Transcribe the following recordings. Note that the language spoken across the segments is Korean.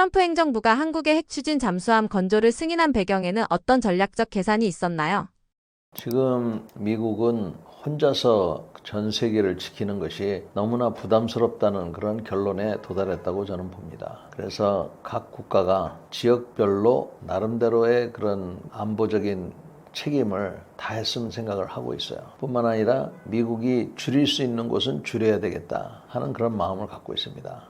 트럼프 행정부가 한국의 핵 추진 잠수함 건조를 승인한 배경에는 어떤 전략적 계산이 있었나요? 지금 미국은 혼자서 전 세계를 지키는 것이 너무나 부담스럽다는 그런 결론에 도달했다고 저는 봅니다. 그래서 각 국가가 지역별로 나름대로의 그런 안보적인 책임을 다했으면 생각을 하고 있어요. 뿐만 아니라 미국이 줄일 수 있는 곳은 줄여야 되겠다 하는 그런 마음을 갖고 있습니다.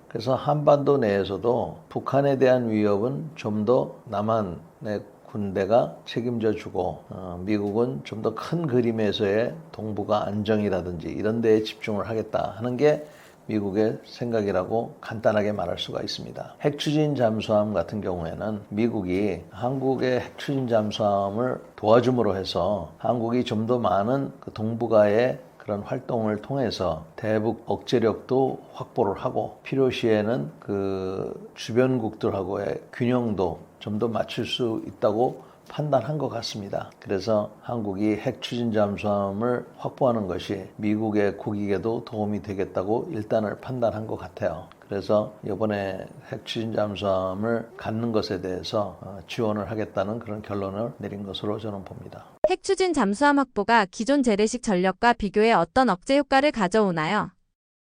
그래서 한반도 내에서도 북한에 대한 위협은 좀 더 남한의 군대가 책임져 주고 미국은 좀 더 큰 그림에서의 동북아 안정이라든지 이런 데에 집중을 하겠다 하는 게 미국의 생각이라고 간단하게 말할 수가 있습니다. 핵추진 잠수함 같은 경우에는 미국이 한국의 핵추진 잠수함을 도와줌으로 해서 한국이 좀 더 많은 그 동북아의 그런 활동을 통해서 대북 억제력도 확보를 하고 필요시에는 그 주변국들하고의 균형도 좀 더 맞출 수 있다고 판단한 것 같습니다. 그래서 한국이 핵 추진 잠수함을 확보하는 것이 미국의 국익에도 도움이 되겠다고 일단을 판단한 것 같아요. 그래서 이번에 핵 추진 잠수함을 갖는 것에 대해서 지원을 하겠다는 그런 결론을 내린 것으로 저는 봅니다. 핵 추진 잠수함 확보가 기존 재래식 전력과 비교해 어떤 억제 효과를 가져오나요?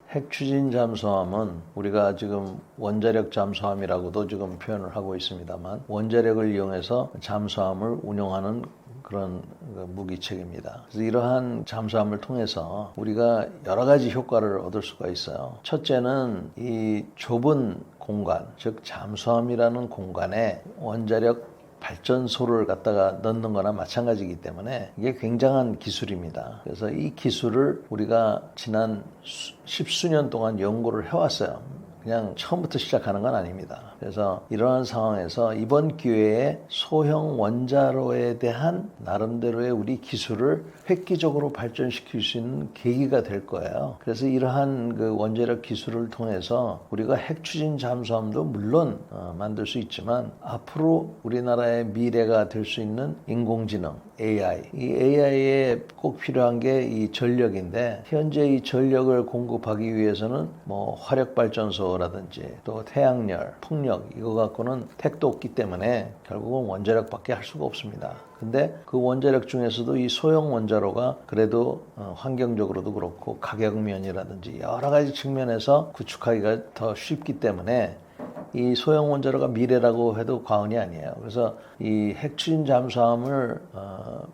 핵 추진 잠수함은 우리가 지금 원자력 잠수함이라고도 지금 표현을 하고 있습니다만 원자력을 이용해서 잠수함을 운용하는 그런 무기체계입니다. 그래서 이러한 잠수함을 통해서 우리가 여러 가지 효과를 얻을 수가 있어요. 첫째는 이 좁은 공간, 즉 잠수함이라는 공간에 원자력 발전소를 갖다가 넣는 거나 마찬가지이기 때문에 이게 굉장한 기술입니다. 그래서 이 기술을 우리가 지난 십수년 동안 연구를 해왔어요. 그냥 처음부터 시작하는 건 아닙니다. 그래서 이러한 상황에서 이번 기회에 소형 원자로에 대한 나름대로의 우리 기술을 획기적으로 발전시킬 수 있는 계기가 될 거예요. 그래서 이러한 그 원자력 기술을 통해서 우리가 핵 추진 잠수함도 물론 만들 수 있지만 앞으로 우리나라의 미래가 될 수 있는 인공지능, AI. 이 AI에 꼭 필요한 게 이 전력인데 현재 이 전력을 공급하기 위해서는 뭐 화력 발전소라든지 또 태양열, 풍력 이거 갖고는 택도 없기 때문에 결국은 원자력밖에 할 수가 없습니다. 근데 그 원자력 중에서도 이 소형 원자로가 그래도 환경적으로도 그렇고 가격 면이라든지 여러 가지 측면에서 구축하기가 더 쉽기 때문에 이 소형 원자로가 미래라고 해도 과언이 아니에요. 그래서 이 핵추진 잠수함을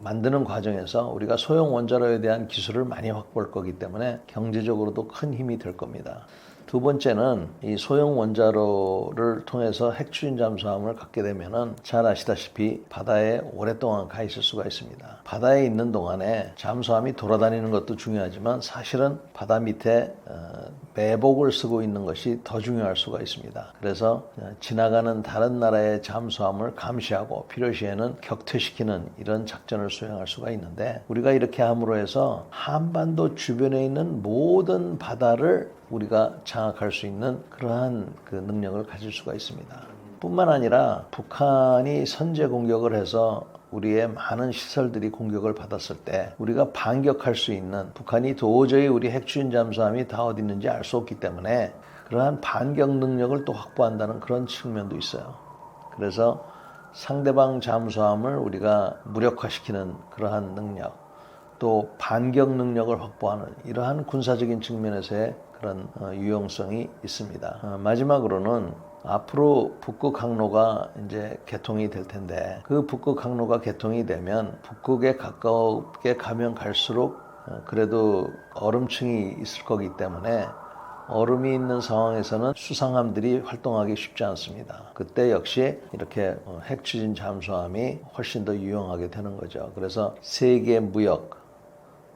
만드는 과정에서 우리가 소형 원자로에 대한 기술을 많이 확보할 거기 때문에 경제적으로도 큰 힘이 될 겁니다. 두 번째는 이 소형 원자로를 통해서 핵추진 잠수함을 갖게 되면은 잘 아시다시피 바다에 오랫동안 가 있을 수가 있습니다. 바다에 있는 동안에 잠수함이 돌아다니는 것도 중요하지만 사실은 바다 밑에 매복을 쓰고 있는 것이 더 중요할 수가 있습니다. 그래서 지나가는 다른 나라의 잠수함을 감시하고 필요시에는 격퇴시키는 이런 작전을 수행할 수가 있는데 우리가 이렇게 함으로 해서 한반도 주변에 있는 모든 바다를 우리가 장악할 수 있는 그러한 그 능력을 가질 수가 있습니다. 뿐만 아니라 북한이 선제 공격을 해서 우리의 많은 시설들이 공격을 받았을 때 우리가 반격할 수 있는 북한이 도저히 우리 핵추진 잠수함이 다 어디 있는지 알 수 없기 때문에 그러한 반격 능력을 또 확보한다는 그런 측면도 있어요. 그래서 상대방 잠수함을 우리가 무력화시키는 그러한 능력 또 반격 능력을 확보하는 이러한 군사적인 측면에서의 그런 유용성이 있습니다. 마지막으로는 앞으로 북극 항로가 이제 개통이 될 텐데 그 북극 항로가 개통이 되면 북극에 가깝게 가면 갈수록 그래도 얼음층이 있을 거기 때문에 얼음이 있는 상황에서는 수상함들이 활동하기 쉽지 않습니다. 그때 역시 이렇게 핵 추진 잠수함이 훨씬 더 유용하게 되는 거죠. 그래서 세계 무역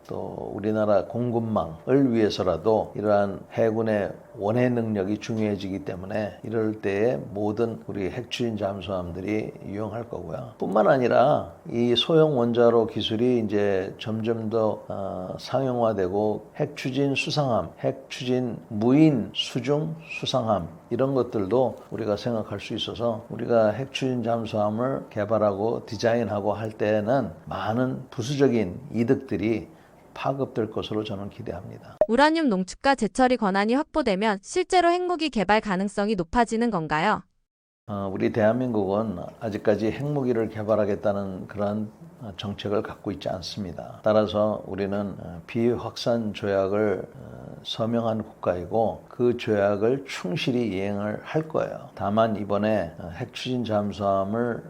또 우리나라 공급망을 위해서라도 이러한 해군의 원해 능력이 중요해지기 때문에 이럴 때에 모든 우리 핵추진 잠수함들이 유용할 거고요. 뿐만 아니라 이 소형 원자로 기술이 이제 점점 더 상용화되고 핵추진 수상함, 핵추진 무인 수중 수상함 이런 것들도 우리가 생각할 수 있어서 우리가 핵추진 잠수함을 개발하고 디자인하고 할 때는 많은 부수적인 이득들이 파급될 것으로 저는 기대합니다. 우라늄 농축과 재처리 권한이 확보되면 실제로 핵무기 개발 가능성이 높아지는 건가요? 우리 대한민국은 아직까지 핵무기를 개발하겠다는 그런 정책을 갖고 있지 않습니다. 따라서 우리는 비확산 조약을 서명한 국가이고 그 조약을 충실히 이행을 할 거예요. 다만 이번에 핵추진 잠수함을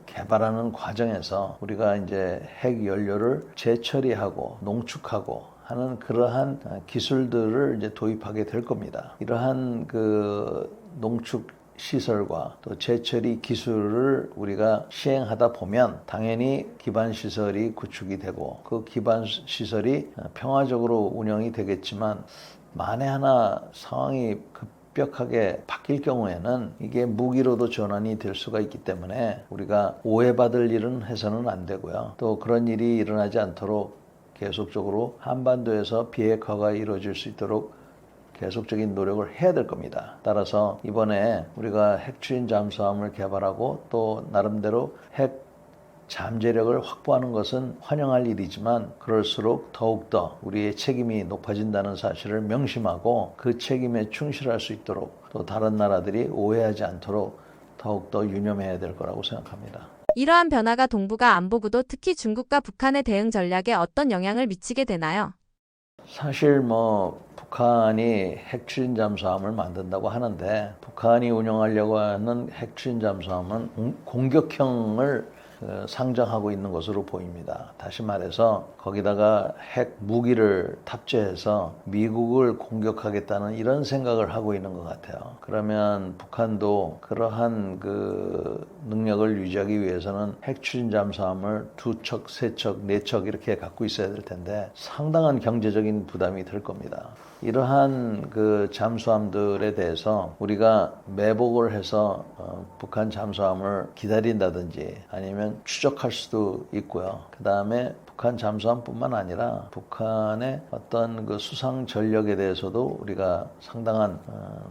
개발하는 과정에서 우리가 이제 핵 연료를 재처리하고 농축하고 하는 그러한 기술들을 이제 도입하게 될 겁니다. 이러한 그 농축 시설과 또 재처리 기술을 우리가 시행하다 보면 당연히 기반 시설이 구축이 되고 그 기반 시설이 평화적으로 운영이 되겠지만 만에 하나 상황이 급격하게 바뀔 경우에는 이게 무기로도 전환이 될 수가 있기 때문에 우리가 오해받을 일은 해서는 안 되고요. 또 그런 일이 일어나지 않도록 계속적으로 한반도에서 비핵화가 이루어질 수 있도록 계속적인 노력을 해야 될 겁니다. 따라서 이번에 우리가 핵추진 잠수함을 개발하고 또 나름대로 핵 잠재력을 확보하는 것은 환영할 일이지만 그럴수록 더욱더 우리의 책임이 높아진다는 사실을 명심하고 그 책임에 충실할 수 있도록 또 다른 나라들이 오해하지 않도록 더욱더 유념해야 될 거라고 생각합니다. 이러한 변화가 동북아 안보구도 특히 중국과 북한의 대응 전략에 어떤 영향을 미치게 되나요? 사실 북한이 핵추진 잠수함을 만든다고 하는데 북한이 운영하려고 하는 핵추진 잠수함은 공격형을 상정하고 있는 것으로 보입니다. 다시 말해서 거기다가 핵 무기를 탑재해서 미국을 공격하겠다는 이런 생각을 하고 있는 것 같아요. 그러면 북한도 그러한 그 능력을 유지하기 위해서는 핵추진 잠수함을 2척, 3척, 4척 이렇게 갖고 있어야 될 텐데 상당한 경제적인 부담이 될 겁니다. 이러한 그 잠수함들에 대해서 우리가 매복을 해서 북한 잠수함을 기다린다든지 아니면 추적할 수도 있고요. 그 다음에 북한 잠수함뿐만 아니라 북한의 어떤 그 수상 전력에 대해서도 우리가 상당한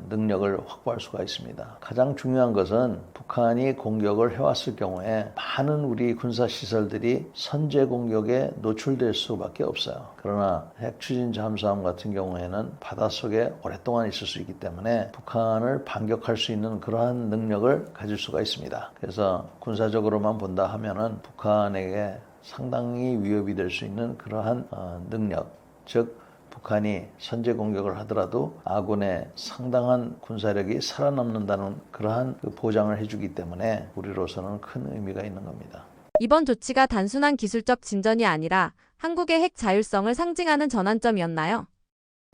능력을 확보할 수가 있습니다. 가장 중요한 것은 북한이 공격을 해왔을 경우에 많은 우리 군사 시설들이 선제 공격에 노출될 수밖에 없어요. 그러나 핵추진 잠수함 같은 경우에는 바닷속에 오랫동안 있을 수 있기 때문에 북한을 반격할 수 있는 그러한 능력을 가질 수가 있습니다. 그래서 군사적으로만 본다 하면은 북한에게 상당히 위협이 될 수 있는 그러한 능력, 즉 북한이 선제 공격을 하더라도 아군의 상당한 군사력이 살아남는다는 그러한 보장을 해주기 때문에 우리로서는 큰 의미가 있는 겁니다. 이번 조치가 단순한 기술적 진전이 아니라 한국의 핵 자율성을 상징하는 전환점이었나요?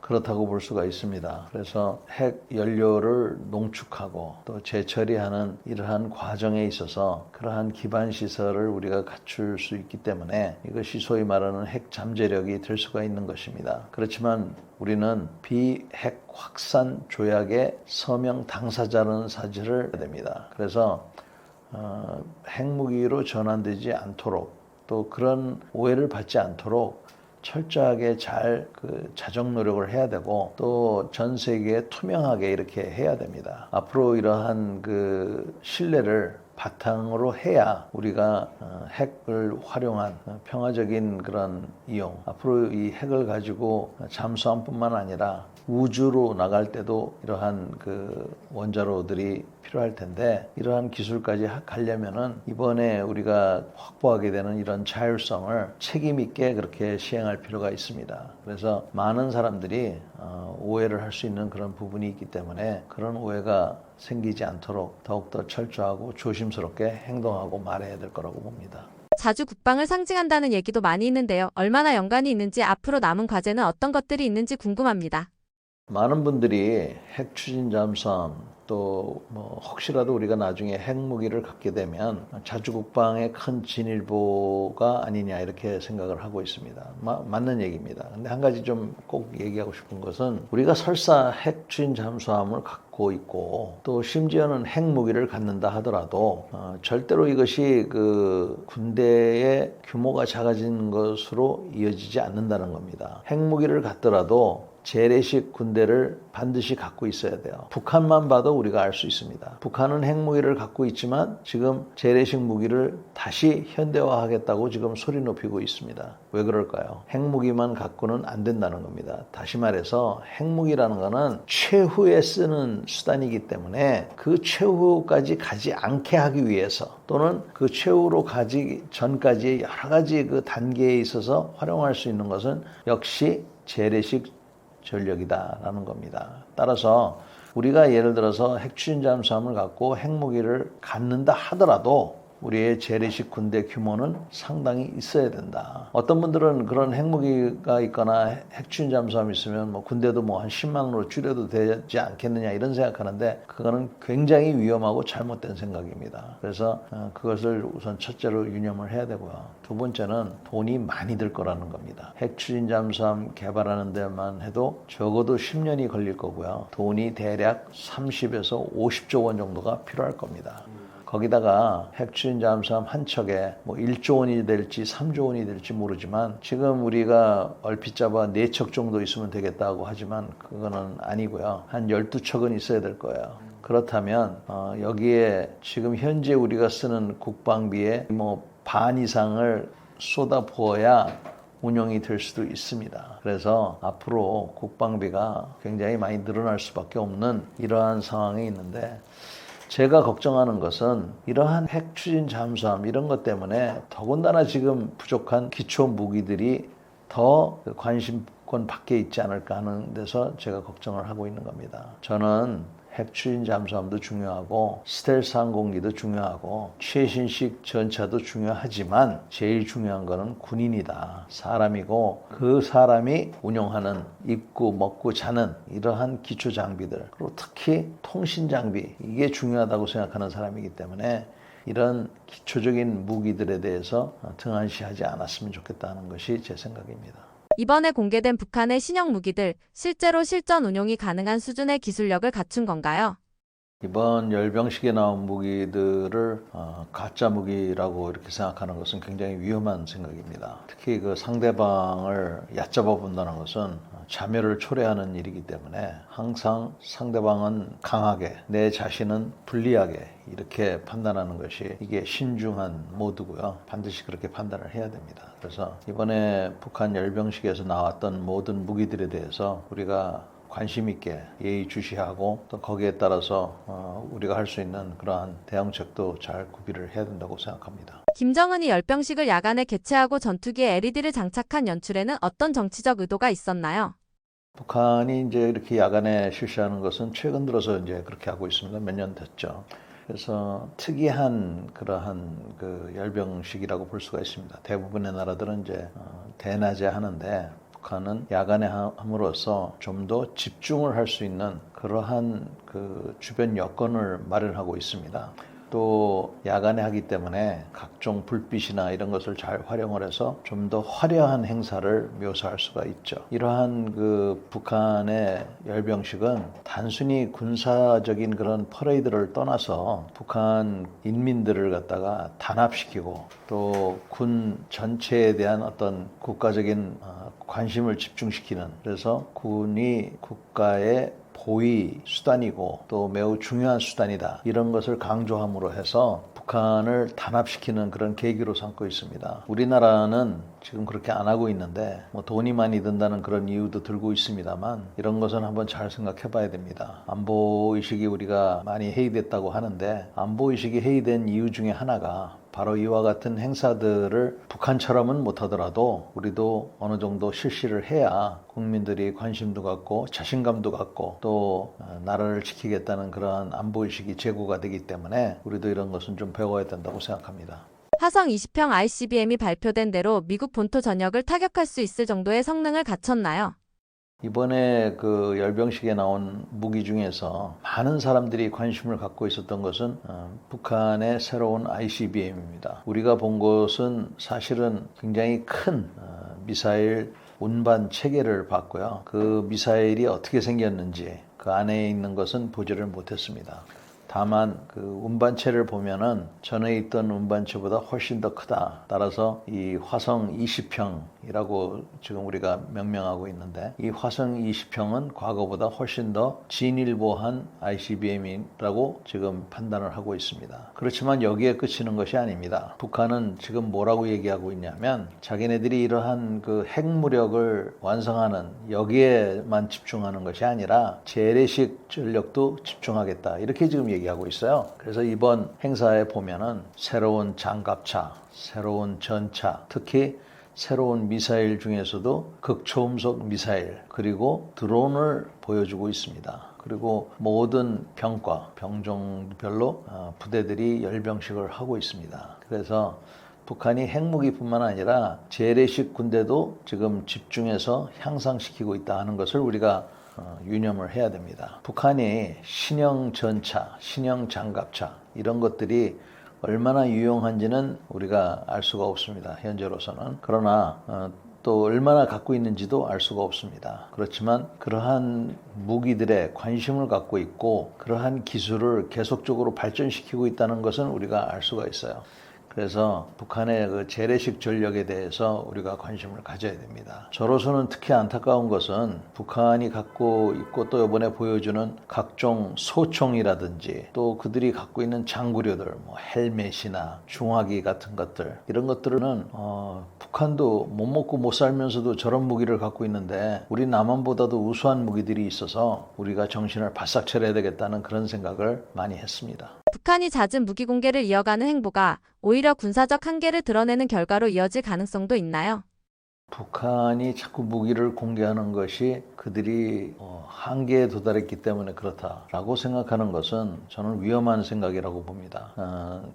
그렇다고 볼 수가 있습니다. 그래서 핵 연료를 농축하고 또 재처리하는 이러한 과정에 있어서 그러한 기반 시설을 우리가 갖출 수 있기 때문에 이것이 소위 말하는 핵 잠재력이 될 수가 있는 것입니다. 그렇지만 우리는 비핵 확산 조약의 서명 당사자라는 사실을 해야 됩니다. 그래서 핵무기로 전환되지 않도록 또 그런 오해를 받지 않도록 철저하게 잘 자정 노력을 해야 되고 또 전 세계에 투명하게 이렇게 해야 됩니다. 앞으로 이러한 신뢰를 바탕으로 해야 우리가 핵을 활용한 평화적인 그런 이용, 앞으로 이 핵을 가지고 잠수함뿐만 아니라 우주로 나갈 때도 이러한 원자로들이 필요할 텐데 이러한 기술까지 가려면은 이번에 우리가 확보하게 되는 이런 자율성을 책임 있게 그렇게 시행할 필요가 있습니다. 그래서 많은 사람들이 오해를 할 수 있는 그런 부분이 있기 때문에 그런 오해가 생기지 않도록 더욱더 철저하고 조심스럽게 행동하고 말해야 될 거라고 봅니다. 자주 국방을 상징한다는 얘기도 많이 있는데요. 얼마나 연관이 있는지 앞으로 남은 과제는 어떤 것들이 있는지 궁금합니다. 많은 분들이 핵 추진 잠수함 또 혹시라도 우리가 나중에 핵무기를 갖게 되면 자주 국방의 큰 진일보가 아니냐 이렇게 생각을 하고 있습니다. 맞는 얘기입니다. 근데 한 가지 좀 꼭 얘기하고 싶은 것은 우리가 설사 핵 추진 잠수함을 갖고 있고 또 심지어는 핵무기를 갖는다 하더라도 절대로 이것이 군대의 규모가 작아지는 것으로 이어지지 않는다는 겁니다. 핵무기를 갖더라도 재래식 군대를 반드시 갖고 있어야 돼요. 북한만 봐도 우리가 알 수 있습니다. 북한은 핵무기를 갖고 있지만 지금 재래식 무기를 다시 현대화하겠다고 지금 소리 높이고 있습니다. 왜 그럴까요? 핵무기만 갖고는 안 된다는 겁니다. 다시 말해서 핵무기라는 거는 최후에 쓰는 수단이기 때문에 그 최후까지 가지 않게 하기 위해서 또는 그 최후로 가기 전까지 여러 가지 그 단계에 있어서 활용할 수 있는 것은 역시 재래식 전력이다라는 겁니다. 따라서 우리가 예를 들어서 핵추진 잠수함을 갖고 핵무기를 갖는다 하더라도 우리의 재래식 군대 규모는 상당히 있어야 된다. 어떤 분들은 그런 핵무기가 있거나 핵추진 잠수함이 있으면 뭐 군대도 뭐 한 10만으로 줄여도 되지 않겠느냐 이런 생각하는데 그거는 굉장히 위험하고 잘못된 생각입니다. 그래서 그것을 우선 첫째로 유념을 해야 되고요. 두 번째는 돈이 많이 들 거라는 겁니다. 핵추진 잠수함 개발하는 데만 해도 적어도 10년이 걸릴 거고요. 돈이 대략 30에서 50조 원 정도가 필요할 겁니다. 거기다가 핵추진 잠수함 한 척에 뭐 1조 원이 될지 3조 원이 될지 모르지만 지금 우리가 얼핏 잡아 4척 정도 있으면 되겠다고 하지만 그거는 아니고요. 한 12척은 있어야 될 거예요. 그렇다면 여기에 지금 현재 우리가 쓰는 국방비의 뭐 반 이상을 쏟아부어야 운영이 될 수도 있습니다. 그래서 앞으로 국방비가 굉장히 많이 늘어날 수밖에 없는 이러한 상황이 있는데 제가 걱정하는 것은 이러한 핵추진 잠수함 이런 것 때문에 더군다나 지금 부족한 기초 무기들이 더 관심권 밖에 있지 않을까 하는 데서 제가 걱정을 하고 있는 겁니다. 저는 핵추진 잠수함도 중요하고 스텔스 항공기도 중요하고 최신식 전차도 중요하지만 제일 중요한 거는 군인이다. 사람이고 그 사람이 운용하는 입고 먹고 자는 이러한 기초 장비들 그리고 특히 통신 장비 이게 중요하다고 생각하는 사람이기 때문에 이런 기초적인 무기들에 대해서 등한시하지 않았으면 좋겠다는 것이 제 생각입니다. 이번에 공개된 북한의 신형 무기들, 실제로 실전 운용이 가능한 수준의 기술력을 갖춘 건가요? 이번 열병식에 나온 무기들을 가짜 무기라고 이렇게 생각하는 것은 굉장히 위험한 생각입니다. 특히 그 상대방을 얕잡아 본다는 것은 자멸을 초래하는 일이기 때문에 항상 상대방은 강하게 내 자신은 불리하게 이렇게 판단하는 것이 이게 신중한 모드고요. 반드시 그렇게 판단을 해야 됩니다. 그래서 이번에 북한 열병식에서 나왔던 모든 무기들에 대해서 우리가 관심 있게 예의주시하고 또 거기에 따라서 우리가 할 수 있는 그러한 대응책도 잘 구비를 해야 된다고 생각합니다. 김정은이 열병식을 야간에 개최하고 전투기에 LED를 장착한 연출에는 어떤 정치적 의도가 있었나요? 북한이 이제 이렇게 야간에 실시하는 것은 최근 들어서 이제 그렇게 하고 있습니다. 몇 년 됐죠. 그래서 특이한 그러한 그 열병식이라고 볼 수가 있습니다. 대부분의 나라들은 이제 대낮에 하는데 북한은 야간에 함으로써 좀 더 집중을 할 수 있는 그러한 그 주변 여건을 마련하고 있습니다. 또 야간에 하기 때문에 각종 불빛이나 이런 것을 잘 활용을 해서 좀 더 화려한 행사를 묘사할 수가 있죠. 이러한 그 북한의 열병식은 단순히 군사적인 그런 퍼레이드를 떠나서 북한 인민들을 갖다가 단합시키고 또 군 전체에 대한 어떤 국가적인 관심을 집중시키는 그래서 군이 국가의 고위 수단이고 또 매우 중요한 수단이다. 이런 것을 강조함으로 해서 북한을 단합시키는 그런 계기로 삼고 있습니다. 우리나라는 지금 그렇게 안 하고 있는데 뭐 돈이 많이 든다는 그런 이유도 들고 있습니다만 이런 것은 한번 잘 생각해 봐야 됩니다. 안보의식이 우리가 많이 해이됐다고 하는데 안보의식이 해이된 이유 중에 하나가 바로 이와 같은 행사들을 북한처럼은 못하더라도 우리도 어느 정도 실시를 해야 국민들이 관심도 갖고 자신감도 갖고 또 나라를 지키겠다는 그러한 안보의식이 제고가 되기 때문에 우리도 이런 것은 좀 배워야 된다고 생각합니다. 화성 20형 ICBM이 발표된 대로 미국 본토 전역을 타격할 수 있을 정도의 성능을 갖췄나요? 이번에 그 열병식에 나온 무기 중에서 많은 사람들이 관심을 갖고 있었던 것은 북한의 새로운 ICBM입니다. 우리가 본 것은 사실은 굉장히 큰 미사일 운반 체계를 봤고요. 그 미사일이 어떻게 생겼는지 그 안에 있는 것은 보지를 못했습니다. 다만 그 운반체를 보면은 전에 있던 운반체보다 훨씬 더 크다. 따라서 이 화성 20형이라고 지금 우리가 명명하고 있는데, 이 화성 20형은 과거보다 훨씬 더 진일보한 ICBM이라고 지금 판단을 하고 있습니다. 그렇지만 여기에 그치는 것이 아닙니다. 북한은 지금 뭐라고 얘기하고 있냐면, 자기네들이 이러한 그 핵무력을 완성하는 여기에만 집중하는 것이 아니라 재래식 전력도 집중하겠다, 이렇게 지금 얘기하고 있어요. 그래서 이번 행사에 보면은 새로운 장갑차, 새로운 전차, 특히 새로운 미사일 중에서도 극초음속 미사일, 그리고 드론을 보여주고 있습니다. 그리고 모든 병과 병종별로 부대들이 열병식을 하고 있습니다. 그래서 북한이 핵무기뿐만 아니라 재래식 군대도 지금 집중해서 향상시키고 있다 하는 것을 우리가 유념을 해야 됩니다. 북한이 신형 전차, 신형 장갑차, 이런 것들이 얼마나 유용한지는 우리가 알 수가 없습니다. 현재로서는. 그러나 또 얼마나 갖고 있는지도 알 수가 없습니다. 그렇지만 그러한 무기들에 관심을 갖고 있고 그러한 기술을 계속적으로 발전시키고 있다는 것은 우리가 알 수가 있어요. 그래서 북한의 그 재래식 전력에 대해서 우리가 관심을 가져야 됩니다. 저로서는 특히 안타까운 것은 북한이 갖고 있고 또 이번에 보여주는 각종 소총이라든지 또 그들이 갖고 있는 장구류들, 뭐 헬멧이나 중화기 같은 것들, 이런 것들은 북한도 못 먹고 못 살면서도 저런 무기를 갖고 있는데 우리 남한보다도 우수한 무기들이 있어서 우리가 정신을 바싹 차려야 되겠다는 그런 생각을 많이 했습니다. 북한이 잦은 무기 공개를 이어가는 행보가 오히려 군사적 한계를 드러내는 결과로 이어질 가능성도 있나요? 북한이 자꾸 무기를 공개하는 것이 그들이 한계에 도달했기 때문에 그렇다라고 생각하는 것은 저는 위험한 생각이라고 봅니다.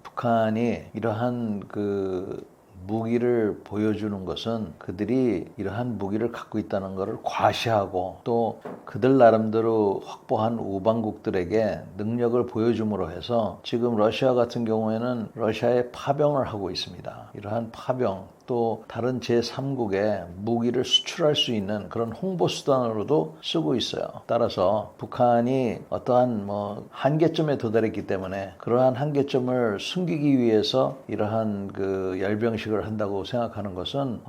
북한이 이러한 그 무기를 보여주는 것은 그들이 이러한 무기를 갖고 있다는 것을 과시하고 또 그들 나름대로 확보한 우방국들에게 능력을 보여줌으로 해서 지금 러시아 같은 경우에는 러시아에 파병을 하고 있습니다. 이러한 파병 또 다른 제3국에 무기를 수출할 수 있는 그런 홍보 수단으로도 쓰고 있어요. 따라서 북한이 어떠한 한계점에 도달했기 때문에 그러한 한계점을 숨기기 위해서 이러한 그 열병식을 한다고 생각하는 것은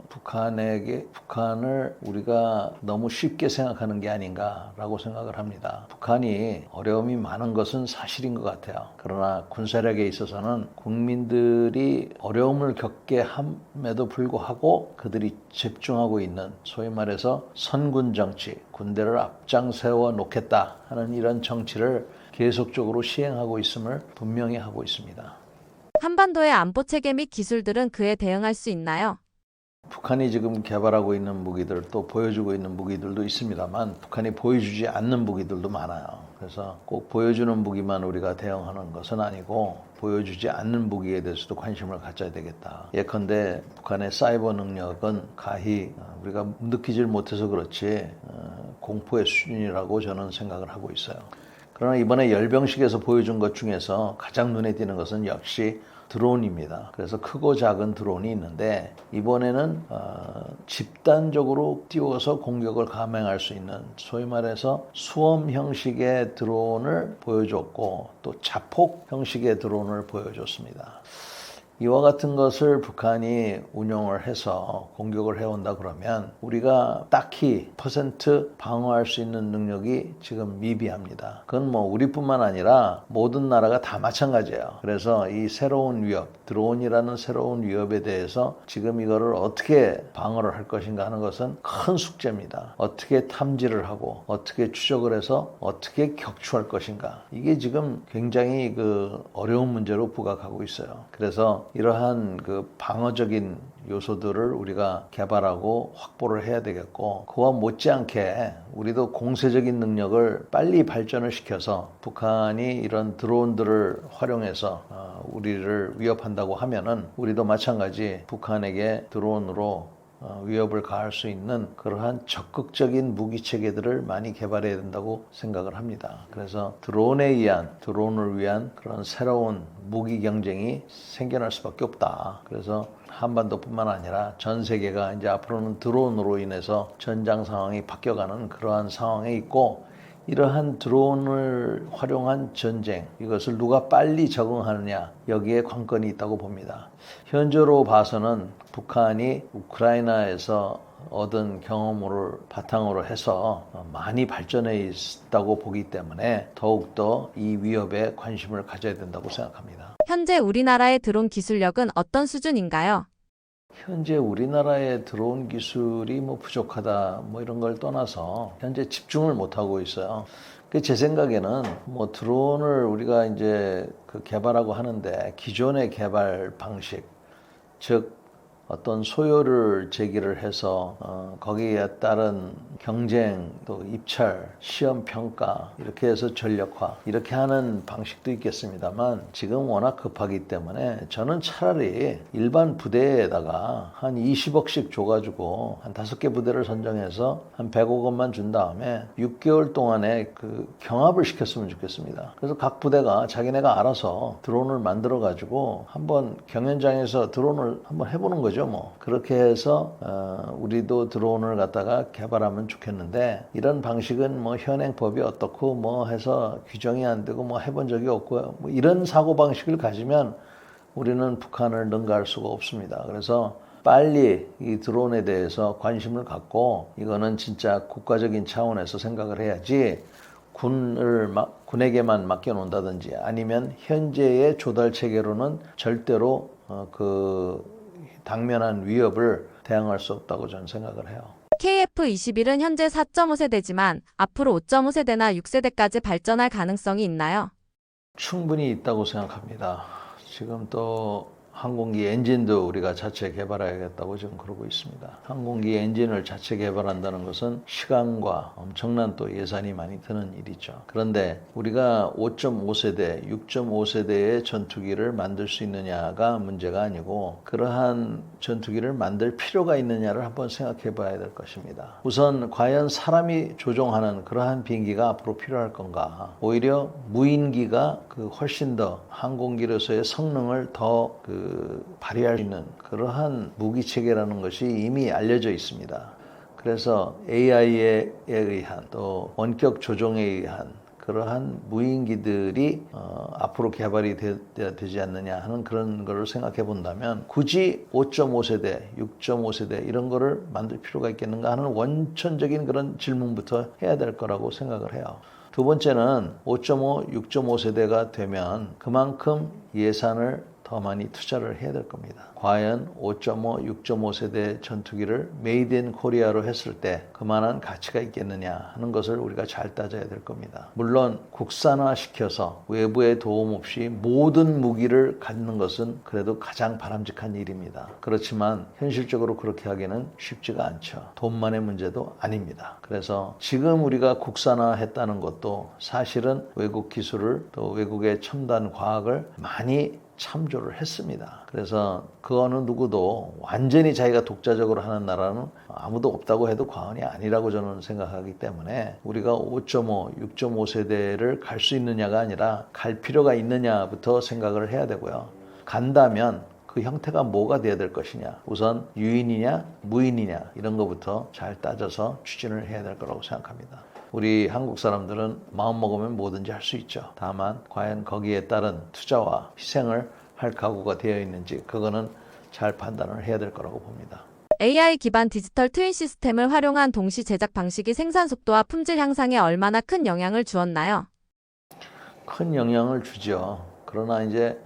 북한을 우리가 너무 쉽게 생각하는 게 아닌가라고 생각을 합니다. 북한이 어려움이 많은 것은 사실인 것 같아요. 그러나 군사력에 있어서는 국민들이 어려움을 겪게 함에도 불구하고 그들이 집중하고 있는 소위 말해서 선군 정치, 군대를 앞장 세워 놓겠다 하는 이런 정치를 계속적으로 시행하고 있음을 분명히 하고 있습니다. 한반도의 안보 체계 및 기술들은 그에 대응할 수 있나요? 북한이 지금 개발하고 있는 무기들 또 보여주고 있는 무기들도 있습니다만 북한이 보여주지 않는 무기들도 많아요. 그래서 꼭 보여주는 무기만 우리가 대응하는 것은 아니고 보여주지 않는 무기에 대해서도 관심을 가져야 되겠다. 예컨대 북한의 사이버 능력은 가히 우리가 느끼질 못해서 그렇지 공포의 수준이라고 저는 생각을 하고 있어요. 그러나 이번에 열병식에서 보여준 것 중에서 가장 눈에 띄는 것은 역시 드론입니다. 그래서 크고 작은 드론이 있는데 이번에는 집단적으로 띄워서 공격을 감행할 수 있는 소위 말해서 수험 형식의 드론을 보여줬고 또 자폭 형식의 드론을 보여줬습니다. 이와 같은 것을 북한이 운용을 해서 공격을 해온다 그러면 우리가 딱히 퍼센트 방어할 수 있는 능력이 지금 미비합니다. 그건 우리뿐만 아니라 모든 나라가 다 마찬가지예요. 그래서 이 새로운 위협, 드론이라는 새로운 위협에 대해서 지금 이거를 어떻게 방어를 할 것인가 하는 것은 큰 숙제입니다. 어떻게 탐지를 하고 어떻게 추적을 해서 어떻게 격추할 것인가. 이게 지금 굉장히 어려운 문제로 부각하고 있어요. 그래서 이러한 방어적인 요소들을 우리가 개발하고 확보를 해야 되겠고 그와 못지않게 우리도 공세적인 능력을 빨리 발전을 시켜서 북한이 이런 드론들을 활용해서 우리를 위협한다고 하면은 우리도 마찬가지 북한에게 드론으로 위협을 가할 수 있는 그러한 적극적인 무기 체계들을 많이 개발해야 된다고 생각을 합니다. 그래서 드론을 위한 그런 새로운 무기 경쟁이 생겨날 수밖에 없다. 그래서 한반도뿐만 아니라 전 세계가 이제 앞으로는 드론으로 인해서 전장 상황이 바뀌어가는 그러한 상황에 있고 이러한 드론을 활용한 전쟁, 이것을 누가 빨리 적응하느냐, 여기에 관건이 있다고 봅니다. 현재로 봐서는 북한이 우크라이나에서 얻은 경험을 바탕으로 해서 많이 발전해 있다고 보기 때문에 더욱더 이 위협에 관심을 가져야 된다고 생각합니다. 현재 우리나라의 드론 기술력은 어떤 수준인가요? 현재 우리나라의 드론 기술이 부족하다 이런 걸 떠나서 현재 집중을 못 하고 있어요. 제 생각에는 드론을 우리가 이제 개발하고 하는데 기존의 개발 방식, 즉 어떤 소요를 제기를 해서 거기에 따른 경쟁, 또 입찰, 시험 평가 이렇게 해서 전력화 이렇게 하는 방식도 있겠습니다만 지금 워낙 급하기 때문에 저는 차라리 일반 부대에다가 한 20억씩 줘가지고 한 5개 부대를 선정해서 한 100억 원만 준 다음에 6개월 동안에 경합을 시켰으면 좋겠습니다. 그래서 각 부대가 자기네가 알아서 드론을 만들어 가지고 한번 경연장에서 드론을 한번 해보는 거죠. 그렇게 해서 우리도 드론을 갖다가 개발하면 좋겠는데 이런 방식은 현행법이 어떻고 해서 규정이 안 되고 해본 적이 없고요. 이런 사고 방식을 가지면 우리는 북한을 능가할 수가 없습니다. 그래서 빨리 이 드론에 대해서 관심을 갖고 이거는 진짜 국가적인 차원에서 생각을 해야지 군에게만 맡겨놓는다든지 아니면 현재의 조달 체계로는 절대로 당면한 위협을 대항할 수 없다고 저는 생각을 해요. KF-21은 현재 4.5세대지만 앞으로 5.5세대나 6세대까지 발전할 가능성이 있나요? 충분히 있다고 생각합니다. 지금 또 항공기 엔진도 우리가 자체 개발해야겠다고 지금 그러고 있습니다. 항공기 엔진을 자체 개발한다는 것은 시간과 엄청난 또 예산이 많이 드는 일이죠. 그런데 우리가 5.5세대, 6.5세대의 전투기를 만들 수 있느냐가 문제가 아니고 그러한 전투기를 만들 필요가 있느냐를 한번 생각해 봐야 될 것입니다. 우선 과연 사람이 조종하는 그러한 비행기가 앞으로 필요할 건가? 오히려 무인기가 훨씬 더 항공기로서의 성능을 더 발휘할 수 있는 그러한 무기 체계라는 것이 이미 알려져 있습니다. 그래서 AI에 의한 또 원격 조종에 의한 그러한 무인기들이 앞으로 개발이 되지 않느냐 하는 그런 거를 생각해 본다면 굳이 5.5세대, 6.5세대 이런 거를 만들 필요가 있겠는가 하는 원천적인 그런 질문부터 해야 될 거라고 생각을 해요. 두 번째는 5.5, 6.5세대가 되면 그만큼 예산을 더 많이 투자를 해야 될 겁니다. 과연 5.5, 6.5세대 전투기를 메이드 인 코리아로 했을 때 그만한 가치가 있겠느냐 하는 것을 우리가 잘 따져야 될 겁니다. 물론 국산화시켜서 외부의 도움 없이 모든 무기를 갖는 것은 그래도 가장 바람직한 일입니다. 그렇지만 현실적으로 그렇게 하기는 쉽지가 않죠. 돈만의 문제도 아닙니다. 그래서 지금 우리가 국산화했다는 것도 사실은 외국 기술을 또 외국의 첨단 과학을 많이 참조를 했습니다. 그래서 그 어느 누구도 완전히 자기가 독자적으로 하는 나라는 아무도 없다고 해도 과언이 아니라고 저는 생각하기 때문에 우리가 5.5, 6.5세대를 갈 수 있느냐가 아니라 갈 필요가 있느냐부터 생각을 해야 되고요. 간다면 그 형태가 뭐가 돼야 될 것이냐. 우선 유인이냐 무인이냐 이런 것부터 잘 따져서 추진을 해야 될 거라고 생각합니다. 우리 한국 사람들은 마음 먹으면 뭐든지 할 수 있죠. 다만 과연 거기에 따른 투자와 희생을 할 각오가 되어 있는지 그거는 잘 판단을 해야 될 거라고 봅니다. AI 기반 디지털 트윈 시스템을 활용한 동시 제작 방식이 생산 속도와 품질 향상에 얼마나 큰 영향을 주었나요? 큰 영향을 주죠. 그러나 이제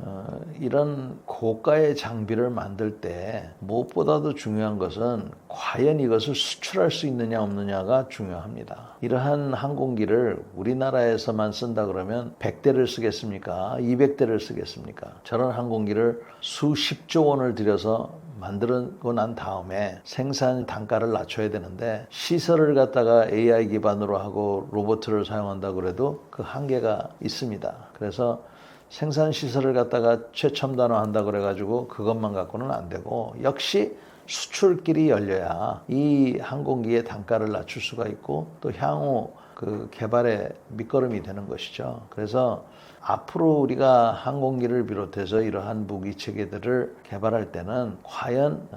이런 고가의 장비를 만들 때 무엇보다도 중요한 것은 과연 이것을 수출할 수 있느냐 없느냐가 중요합니다. 이러한 항공기를 우리나라에서만 쓴다 그러면 100대를 쓰겠습니까? 200대를 쓰겠습니까? 저런 항공기를 수십조 원을 들여서 만들고 난 다음에 생산 단가를 낮춰야 되는데 시설을 갖다가 AI 기반으로 하고 로봇을 사용한다 그래도 그 한계가 있습니다. 그래서 생산 시설을 갖다가 최첨단화한다 그래가지고 그것만 갖고는 안 되고 역시 수출길이 열려야 이 항공기의 단가를 낮출 수가 있고 또 향후 그 개발의 밑거름이 되는 것이죠. 그래서 앞으로 우리가 항공기를 비롯해서 이러한 무기 체계들을 개발할 때는 과연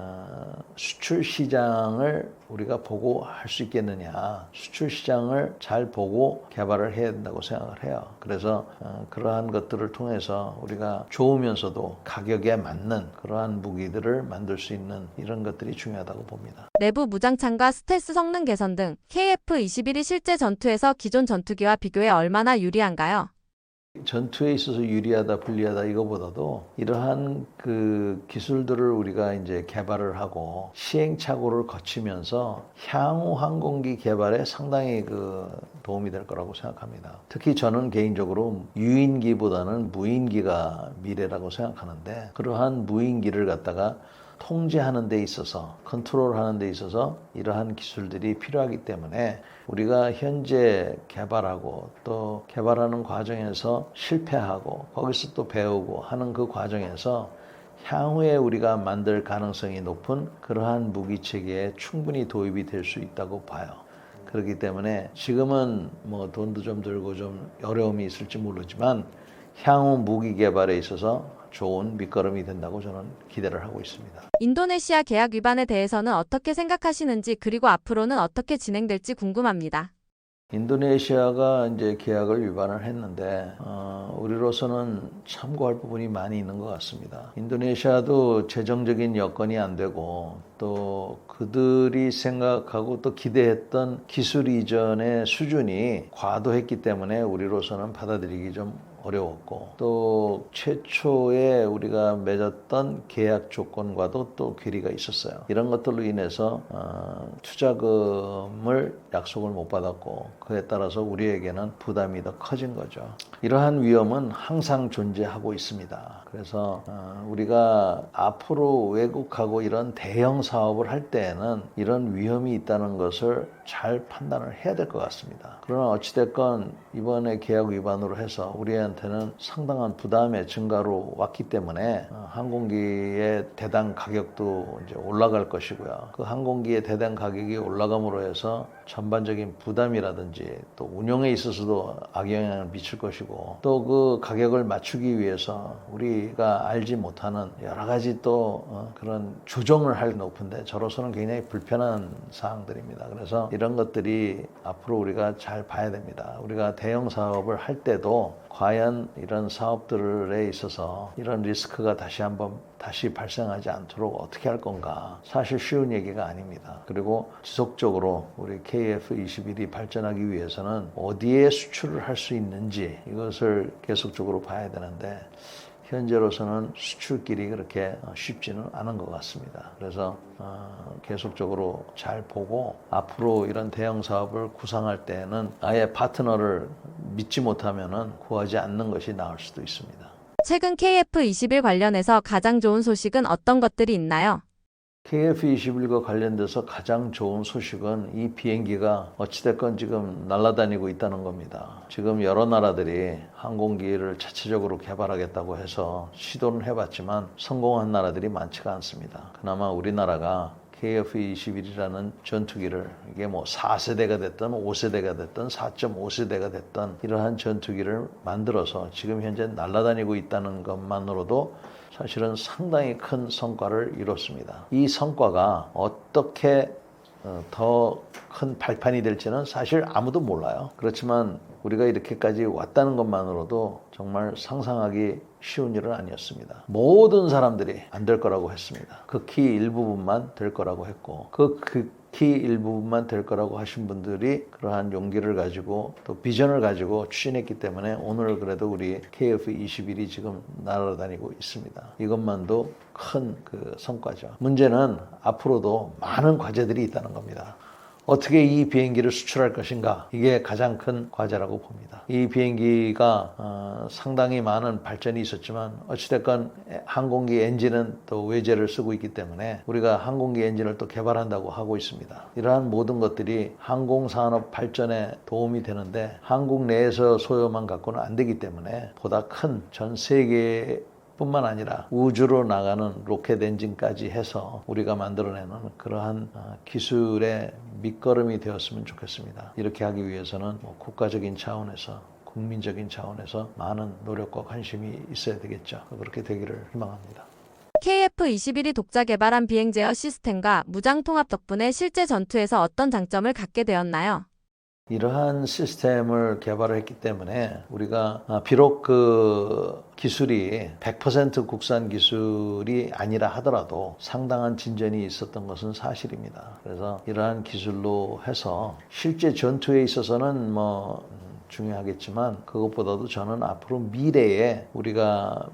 수출 시장을 우리가 보고 할 수 있겠느냐, 수출 시장을 잘 보고 개발을 해야 된다고 생각을 해요. 그래서 그러한 것들을 통해서 우리가 좋으면서도 가격에 맞는 그러한 무기들을 만들 수 있는 이런 것들이 중요하다고 봅니다. 내부 무장창과 스텔스 성능 개선 등 KF-21이 실제 전투에서 기존 전투기와 비교해 얼마나 유리한가요? 전투에 있어서 유리하다, 불리하다 이거보다도 이러한 그 기술들을 우리가 이제 개발을 하고 시행착오를 거치면서 향후 항공기 개발에 상당히 그 도움이 될 거라고 생각합니다. 특히 저는 개인적으로 유인기보다는 무인기가 미래라고 생각하는데 그러한 무인기를 갖다가 통제하는 데 있어서 컨트롤하는 데 있어서 이러한 기술들이 필요하기 때문에 우리가 현재 개발하고 또 개발하는 과정에서 실패하고 거기서 또 배우고 하는 그 과정에서 향후에 우리가 만들 가능성이 높은 그러한 무기체계에 충분히 도입이 될 수 있다고 봐요. 그렇기 때문에 지금은 뭐 돈도 좀 들고 좀 어려움이 있을지 모르지만 향후 무기 개발에 있어서 좋은 밑거름이 된다고 저는 기대를 하고 있습니다. 인도네시아 계약 위반에 대해서는 어떻게 생각하시는지 그리고 앞으로는 어떻게 진행될지 궁금합니다. 인도네시아가 이제 계약을 위반을 했는데 우리로서는 참고할 부분이 많이 있는 것 같습니다. 인도네시아도 재정적인 여건이 안 되고 또 그들이 생각하고 또 기대했던 기술 이전의 수준이 과도했기 때문에 우리로서는 받아들이기 좀 어려웠고 또 최초에 우리가 맺었던 계약 조건과도 또 괴리가 있었어요. 이런 것들로 인해서 투자금을 약속을 못 받았고 그에 따라서 우리에게는 부담이 더 커진 거죠. 이러한 위험은 항상 존재하고 있습니다. 그래서 우리가 앞으로 외국하고 이런 대형 사업을 할 때에는 이런 위험이 있다는 것을 잘 판단을 해야 될 것 같습니다. 그러나 어찌됐건 이번에 계약 위반으로 해서 우리한테는 상당한 부담의 증가로 왔기 때문에 항공기의 대당 가격도 이제 올라갈 것이고요. 그 항공기의 대당 가격이 올라감으로 해서 전반적인 부담이라든지 또 운용에 있어서도 악영향을 미칠 것이고 또 그 가격을 맞추기 위해서 우리가 알지 못하는 여러 가지 또 그런 조정을 할 높은데 저로서는 굉장히 불편한 사항들입니다. 그래서 이런 것들이 앞으로 우리가 잘 봐야 됩니다. 우리가 대형 사업을 할 때도 과연 이런 사업들에 있어서 이런 리스크가 다시 발생하지 않도록 어떻게 할 건가 사실 쉬운 얘기가 아닙니다. 그리고 지속적으로 우리 KF-21이 발전하기 위해서는 어디에 수출을 할 수 있는지 이것을 계속적으로 봐야 되는데 현재로서는 수출길이 그렇게 쉽지는 않은 것 같습니다. 그래서 계속적으로 잘 보고 앞으로 이런 대형 사업을 구상할 때는 아예 파트너를 믿지 못하면은 구하지 않는 것이 나을 수도 있습니다. 최근 KF-21 관련해서 가장 좋은 소식은 어떤 것들이 있나요? KF-21과 관련돼서 가장 좋은 소식은 이 비행기가 어찌됐건 지금 날아다니고 있다는 겁니다. 지금 여러 나라들이 항공기를 자체적으로 개발하겠다고 해서 시도는 해봤지만 성공한 나라들이 많지가 않습니다. 그나마 우리나라가 KF-21이라는 전투기를 이게 뭐 4세대가 됐든 5세대가 됐든 4.5세대가 됐든 이러한 전투기를 만들어서 지금 현재 날아다니고 있다는 것만으로도 사실은 상당히 큰 성과를 이뤘습니다. 이 성과가 어떻게 더 큰 발판이 될지는 사실 아무도 몰라요. 그렇지만 우리가 이렇게까지 왔다는 것만으로도 정말 상상하기 쉬운 일은 아니었습니다. 모든 사람들이 안 될 거라고 했습니다. 극히 일부분만 될 거라고 했고 그 극히 일부분만 될 거라고 하신 분들이 그러한 용기를 가지고 또 비전을 가지고 추진했기 때문에 오늘 그래도 우리 KF-21이 지금 날아다니고 있습니다. 이것만도 큰 그 성과죠. 문제는 앞으로도 많은 과제들이 있다는 겁니다. 어떻게 이 비행기를 수출할 것인가 이게 가장 큰 과제라고 봅니다. 이 비행기가 상당히 많은 발전이 있었지만 어찌됐건 항공기 엔진은 또 외제를 쓰고 있기 때문에 우리가 항공기 엔진을 또 개발한다고 하고 있습니다. 이러한 모든 것들이 항공산업 발전에 도움이 되는데 한국 내에서 소요만 갖고는 안 되기 때문에 보다 큰 전 세계 뿐만 아니라 우주로 나가는 로켓 엔진까지 해서 우리가 만들어내는 그러한 기술의 밑거름이 되었으면 좋겠습니다. 이렇게 하기 위해서는 국가적인 차원에서 국민적인 차원에서 많은 노력과 관심이 있어야 되겠죠. 그렇게 되기를 희망합니다. KF-21이 독자 개발한 비행 제어 시스템과 무장 통합 덕분에 실제 전투에서 어떤 장점을 갖게 되었나요? 이러한 시스템을 개발을 했기 때문에 우리가 비록 그 기술이 100% 국산 기술이 아니라 하더라도 상당한 진전이 있었던 것은 사실입니다. 그래서 이러한 기술로 해서 실제 전투에 있어서는 중요하겠지만 그것보다도 저는 앞으로 미래에 우리가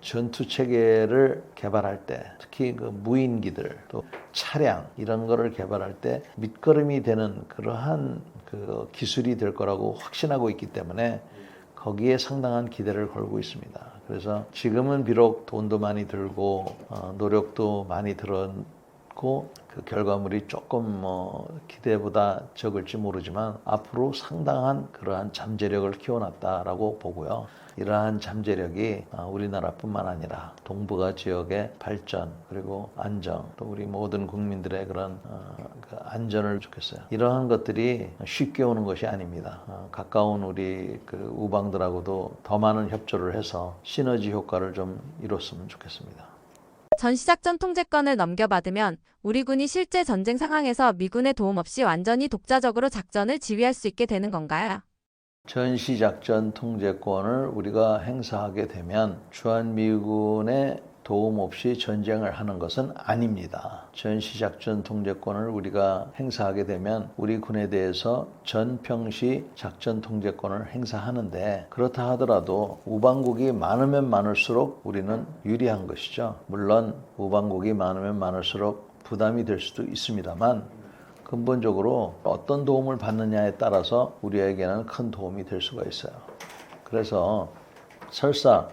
전투 체계를 개발할 때 특히 그 무인기들 또 차량 이런 거를 개발할 때 밑거름이 되는 그러한 그 기술이 될 거라고 확신하고 있기 때문에 거기에 상당한 기대를 걸고 있습니다. 그래서 지금은 비록 돈도 많이 들고 노력도 많이 들었고 그 결과물이 조금 기대보다 적을지 모르지만 앞으로 상당한 그러한 잠재력을 키워놨다라고 보고요. 이러한 잠재력이 우리나라뿐만 아니라 동북아 지역의 발전 그리고 안정 또 우리 모든 국민들의 그런 그 안전을 좋겠어요. 이러한 것들이 쉽게 오는 것이 아닙니다. 가까운 우리 그 우방들하고도 더 많은 협조를 해서 시너지 효과를 좀 이뤘으면 좋겠습니다. 전시작전 통제권을 넘겨받으면 우리 군이 실제 전쟁 상황에서 미군의 도움 없이 완전히 독자적으로 작전을 지휘할 수 있게 되는 건가요? 전시작전 통제권을 우리가 행사하게 되면 주한미군의 도움 없이 전쟁을 하는 것은 아닙니다. 전시작전 통제권을 우리가 행사하게 되면 우리 군에 대해서 전평시 작전 통제권을 행사하는데 그렇다 하더라도 우방국이 많으면 많을수록 우리는 유리한 것이죠. 물론 우방국이 많으면 많을수록 부담이 될 수도 있습니다만 근본적으로 어떤 도움을 받느냐에 따라서 우리에게는 큰 도움이 될 수가 있어요. 그래서 설사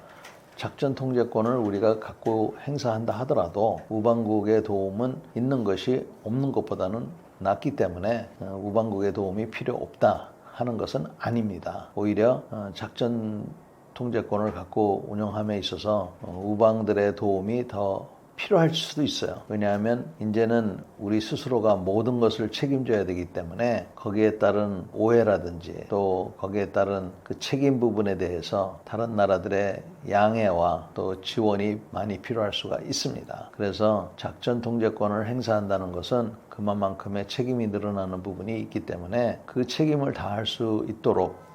작전 통제권을 우리가 갖고 행사한다 하더라도 우방국의 도움은 있는 것이 없는 것보다는 낫기 때문에 우방국의 도움이 필요 없다 하는 것은 아닙니다. 오히려 작전 통제권을 갖고 운영함에 있어서 우방들의 도움이 더 필요할 수도 있어요. 왜냐하면 이제는 우리 스스로가 모든 것을 책임져야 되기 때문에 거기에 따른 오해라든지 또 거기에 따른 그 책임 부분에 대해서 다른 나라들의 양해와 또 지원이 많이 필요할 수가 있습니다. 그래서 작전 통제권을 행사한다는 것은 그만큼의 책임이 늘어나는 부분이 있기 때문에 그 책임을 다할 수 있도록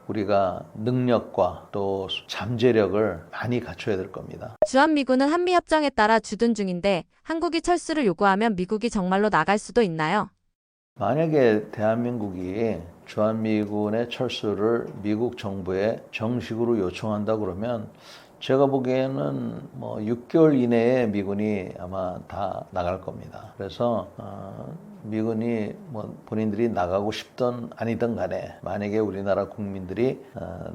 우리가 능력과 또 잠재력을 많이 갖춰야 될 겁니다. 주한미군은 한미협정에 따라 주둔 중인데 한국이 철수를 요구하면 미국이 정말로 나갈 수도 있나요? 만약에 대한민국이 주한미군의 철수를 미국 정부에 정식으로 요청한다 그러면 제가 보기에는 6개월 이내에 미군이 아마 다 나갈 겁니다. 그래서 미군이 본인들이 나가고 싶든 아니든 간에 만약에 우리나라 국민들이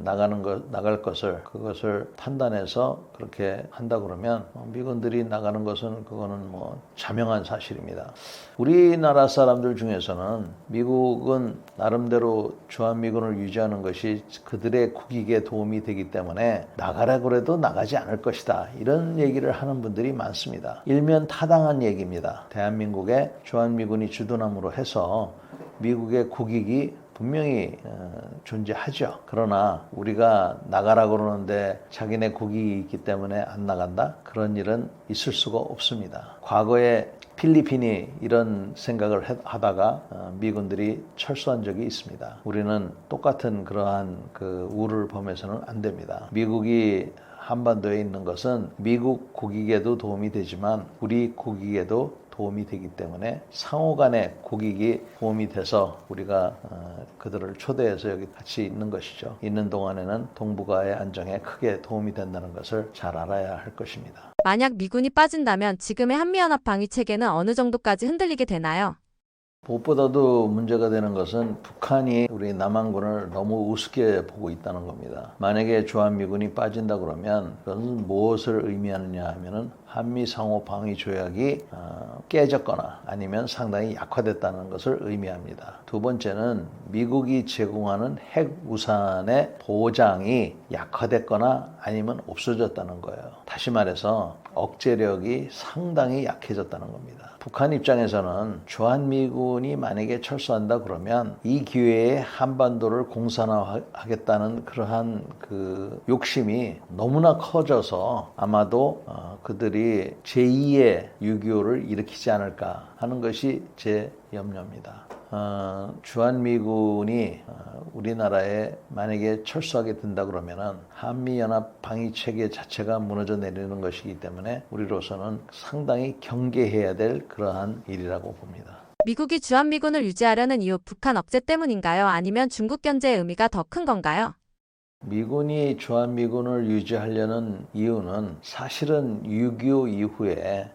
나갈 그것을 판단해서 그렇게 한다 그러면 미군들이 나가는 것은 그거는 자명한 사실입니다. 우리나라 사람들 중에서는 미국은 나름대로 주한미군을 유지하는 것이 그들의 국익에 도움이 되기 때문에 나가라 그래도 나가지 않을 것이다. 이런 얘기를 하는 분들이 많습니다. 일면 타당한 얘기입니다. 대한민국에 주한미군이 주둔함으로 해서 미국의 국익이 분명히 존재하죠. 그러나 우리가 나가라 그러는데 자기네 국익이 있기 때문에 안 나간다? 그런 일은 있을 수가 없습니다. 과거에 필리핀이 이런 생각을 하다가 미군들이 철수한 적이 있습니다. 우리는 똑같은 그러한 그 우를 범해서는 안 됩니다. 미국이 한반도에 있는 것은 미국 국익에도 도움이 되지만 우리 국익에도 도움이 되기 때문에 상호 간의 국익이 도움이 돼서 우리가 그들을 초대해서 여기 같이 있는 것이죠. 있는 동안에는 동북아의 안정에 크게 도움이 된다는 것을 잘 알아야 할 것입니다. 만약 미군이 빠진다면 지금의 한미연합 방위 체계는 어느 정도까지 흔들리게 되나요? 무엇보다도 문제가 되는 것은 북한이 우리 남한군을 너무 우습게 보고 있다는 겁니다. 만약에 주한미군이 빠진다 그러면 그것은 무엇을 의미하느냐 하면은 한미 상호 방위 조약이 깨졌거나 아니면 상당히 약화됐다는 것을 의미합니다. 두 번째는 미국이 제공하는 핵 우산의 보장이 약화됐거나 아니면 없어졌다는 거예요. 다시 말해서 억제력이 상당히 약해졌다는 겁니다. 북한 입장에서는 주한미군 미군이 만약에 철수한다 그러면 이 기회에 한반도를 공산화하겠다는 그러한 그 욕심이 너무나 커져서 아마도 그들이 제2의 6.25를 일으키지 않을까 하는 것이 제 염려입니다. 주한미군이 우리나라에 만약에 철수하게 된다 그러면은 한미연합 방위체계 자체가 무너져 내리는 것이기 때문에 우리로서는 상당히 경계해야 될 그러한 일이라고 봅니다. 미국이 주한미군을 유지하려는 이유 북한 억제 때문인가요? 아니면 중국 견제의 의미가 더 큰 건가요? 미군이 주한미군을 유지하려는 이유는 사실은 6.25 이후에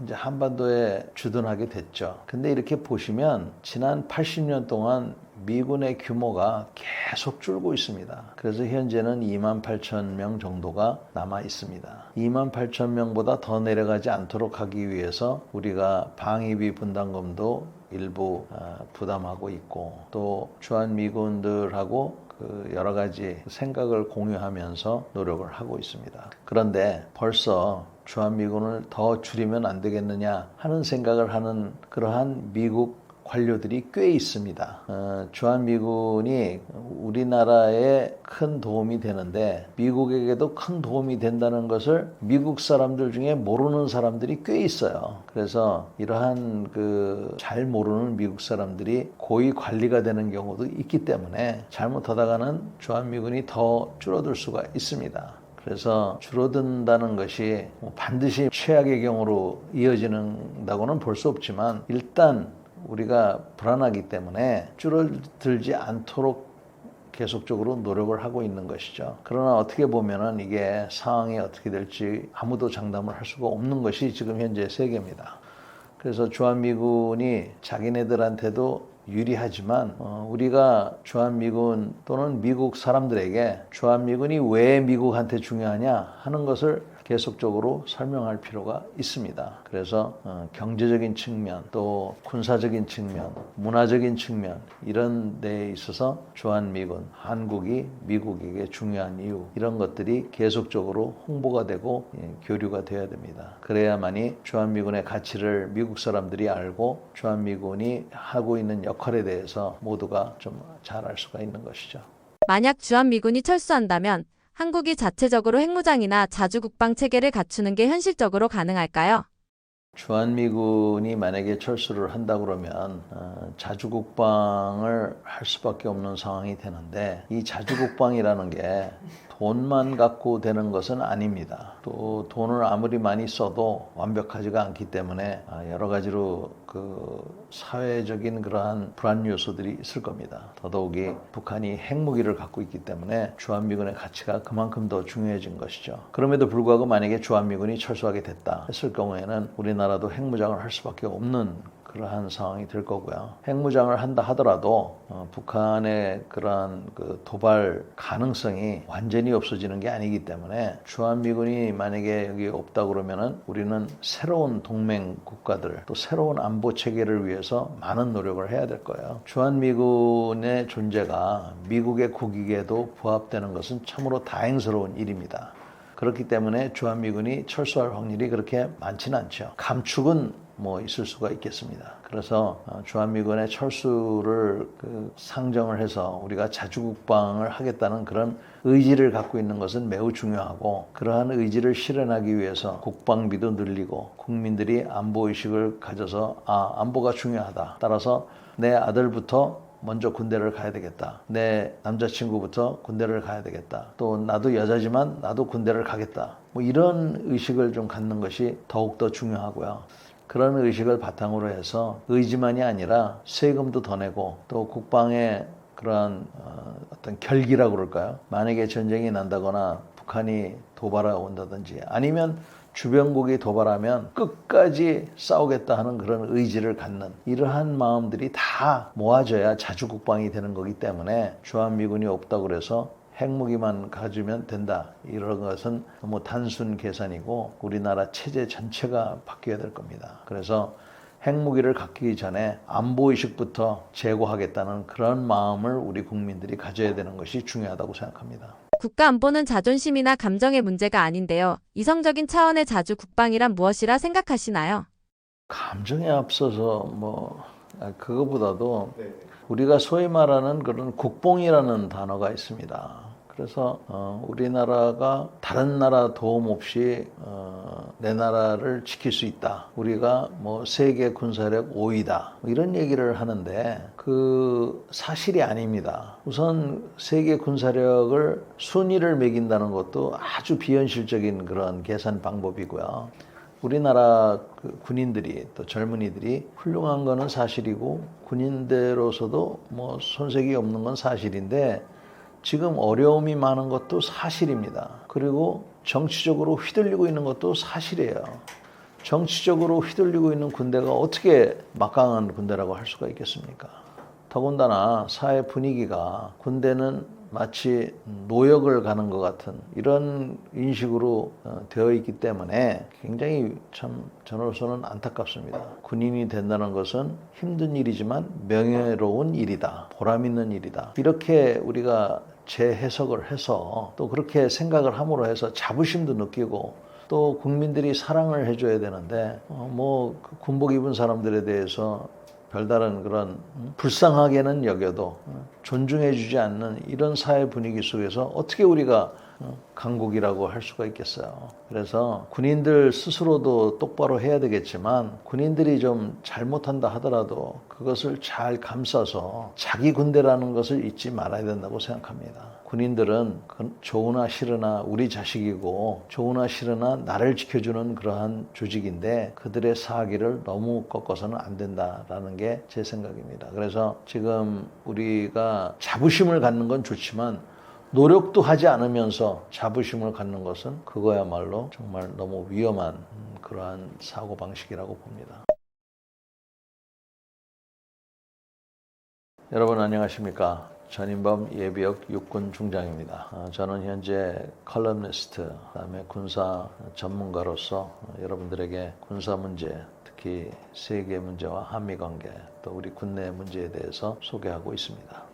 이제 한반도에 주둔하게 됐죠. 근데 이렇게 보시면 지난 80년 동안 미군의 규모가 계속 줄고 있습니다. 그래서 현재는 28,000명 정도가 남아 있습니다. 28,000명보다 더 내려가지 않도록 하기 위해서 우리가 방위비 분담금도 일부 부담하고 있고 또 주한미군들하고 그 여러 가지 생각을 공유하면서 노력을 하고 있습니다. 그런데 벌써 주한미군을 더 줄이면 안 되겠느냐 하는 생각을 하는 그러한 미국 관료들이 꽤 있습니다. 주한미군이 우리나라에 큰 도움이 되는데 미국에게도 큰 도움이 된다는 것을 미국 사람들 중에 모르는 사람들이 꽤 있어요. 그래서 이러한 그 잘 모르는 미국 사람들이 고위 관리가 되는 경우도 있기 때문에 잘못하다가는 주한미군이 더 줄어들 수가 있습니다. 그래서 줄어든다는 것이 반드시 최악의 경우로 이어지는다고는 볼 수 없지만 일단 우리가 불안하기 때문에 줄어들지 않도록 계속적으로 노력을 하고 있는 것이죠. 그러나 어떻게 보면은 이게 상황이 어떻게 될지 아무도 장담을 할 수가 없는 것이 지금 현재 세계입니다. 그래서 주한미군이 자기네들한테도 유리하지만 우리가 주한미군 또는 미국 사람들에게 주한미군이 왜 미국한테 중요하냐 하는 것을 계속적으로 설명할 필요가 있습니다. 그래서 경제적인 측면, 또 군사적인 측면, 문화적인 측면 이런 데에 있어서 주한미군, 한국이 미국에게 중요한 이유 이런 것들이 계속적으로 홍보가 되고 교류가 되어야 됩니다. 그래야만이 주한미군의 가치를 미국 사람들이 알고 주한미군이 하고 있는 역할에 대해서 모두가 좀 잘 알 수가 있는 것이죠. 만약 주한미군이 철수한다면 한국이 자체적으로 핵무장이나 자주국방 체계를 갖추는 게 현실적으로 가능할까요? 주한미군이 만약에 철수를 한다 그러면 자주국방을 할 수밖에 없는 상황이 되는데 이 자주국방이라는 게 돈만 갖고 되는 것은 아닙니다. 또 돈을 아무리 많이 써도 완벽하지가 않기 때문에 여러 가지로 그 사회적인 그러한 불안 요소들이 있을 겁니다. 더더욱이 북한이 핵무기를 갖고 있기 때문에 주한미군의 가치가 그만큼 더 중요해진 것이죠. 그럼에도 불구하고 만약에 주한미군이 철수하게 됐다 했을 경우에는 우리나라도 핵무장을 할 수밖에 없는 그러한 상황이 될 거고요. 핵무장을 한다 하더라도 북한의 그러한 그 도발 가능성이 완전히 없어지는 게 아니기 때문에 주한미군이 만약에 여기 없다 그러면은 우리는 새로운 동맹 국가들 또 새로운 안보 체계를 위해서 많은 노력을 해야 될 거예요. 주한미군의 존재가 미국의 국익에도 부합되는 것은 참으로 다행스러운 일입니다. 그렇기 때문에 주한미군이 철수할 확률이 그렇게 많지는 않죠. 감축은 있을 수가 있겠습니다. 그래서 주한미군의 철수를 상정을 해서 우리가 자주국방을 하겠다는 그런 의지를 갖고 있는 것은 매우 중요하고 그러한 의지를 실현하기 위해서 국방비도 늘리고 국민들이 안보의식을 가져서 안보가 중요하다. 따라서 내 아들부터 먼저 군대를 가야 되겠다. 내 남자친구부터 군대를 가야 되겠다. 또 나도 여자지만 나도 군대를 가겠다. 이런 의식을 좀 갖는 것이 더욱더 중요하고요. 그런 의식을 바탕으로 해서 의지만이 아니라 세금도 더 내고 또 국방의 그러한 어떤 결기라고 그럴까요? 만약에 전쟁이 난다거나 북한이 도발해 온다든지 아니면 주변국이 도발하면 끝까지 싸우겠다 하는 그런 의지를 갖는 이러한 마음들이 다 모아져야 자주국방이 되는 거기 때문에 주한미군이 없다고 그래서 핵무기만 가지면 된다. 이런 것은 너무 단순 계산이고 우리나라 체제 전체가 바뀌어야 될 겁니다. 그래서 핵무기를 갖기 전에 안보의식부터 제고하겠다는 그런 마음을 우리 국민들이 가져야 되는 것이 중요하다고 생각합니다. 국가 안보는 자존심이나 감정의 문제가 아닌데요. 이성적인 차원의 자주국방이란 무엇이라 생각하시나요? 감정에 앞서서 그거보다도 우리가 소위 말하는 그런 국뽕이라는 단어가 있습니다. 그래서 우리나라가 다른 나라 도움 없이 내 나라를 지킬 수 있다. 우리가 뭐 세계 군사력 5위다. 이런 얘기를 하는데 그 사실이 아닙니다. 우선 세계 군사력을 순위를 매긴다는 것도 아주 비현실적인 그런 계산 방법이고요. 우리나라 군인들이 또 젊은이들이 훌륭한 거는 사실이고 군인대로서도 뭐 손색이 없는 건 사실인데 지금 어려움이 많은 것도 사실입니다. 그리고 정치적으로 휘둘리고 있는 것도 사실이에요. 정치적으로 휘둘리고 있는 군대가 어떻게 막강한 군대라고 할 수가 있겠습니까? 더군다나 사회 분위기가 군대는 마치 노역을 가는 것 같은 이런 인식으로 되어 있기 때문에 굉장히 참 저로서는 안타깝습니다. 군인이 된다는 것은 힘든 일이지만 명예로운 일이다. 보람 있는 일이다. 이렇게 우리가 재해석을 해서 또 그렇게 생각을 함으로 해서 자부심도 느끼고 또 국민들이 사랑을 해줘야 되는데 군복 입은 사람들에 대해서 별다른 그런 불쌍하게는 여겨도 존중해주지 않는 이런 사회 분위기 속에서 어떻게 우리가 강국이라고 할 수가 있겠어요. 그래서 군인들 스스로도 똑바로 해야 되겠지만 군인들이 좀 잘못한다 하더라도 그것을 잘 감싸서 자기 군대라는 것을 잊지 말아야 된다고 생각합니다. 군인들은 좋으나 싫으나 우리 자식이고 좋으나 싫으나 나를 지켜주는 그러한 조직인데 그들의 사기를 너무 꺾어서는 안 된다라는 게 제 생각입니다. 그래서 지금 우리가 자부심을 갖는 건 좋지만 노력도 하지 않으면서 자부심을 갖는 것은 그거야말로 정말 너무 위험한 그러한 사고방식이라고 봅니다. 여러분 안녕하십니까? 전인범 예비역 육군 중장입니다. 저는 현재 컬럼니스트, 그다음에 군사 전문가로서 여러분들에게 군사 문제, 특히 세계 문제와 한미 관계, 또 우리 국내 문제에 대해서 소개하고 있습니다.